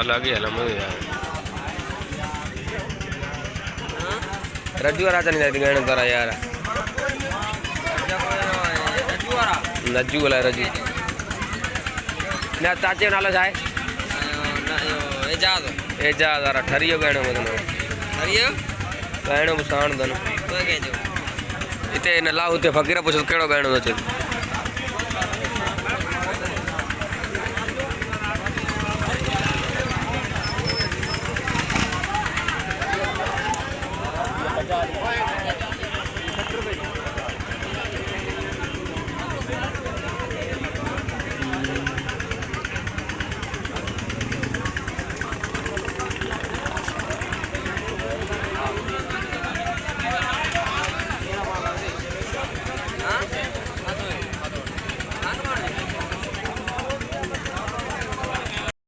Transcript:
अलग ही हलम यार रज्जू राजा नहीं गहण तारा यार नज्जू वाला रज्जू ना चाचे नालो जाए एजाज एजाज आरा ठरियो गहणो मदन हरियो गहणो बुसान दन तो के जो इते न लाउ ते फकीरा पुछ केड़ो गहणो तो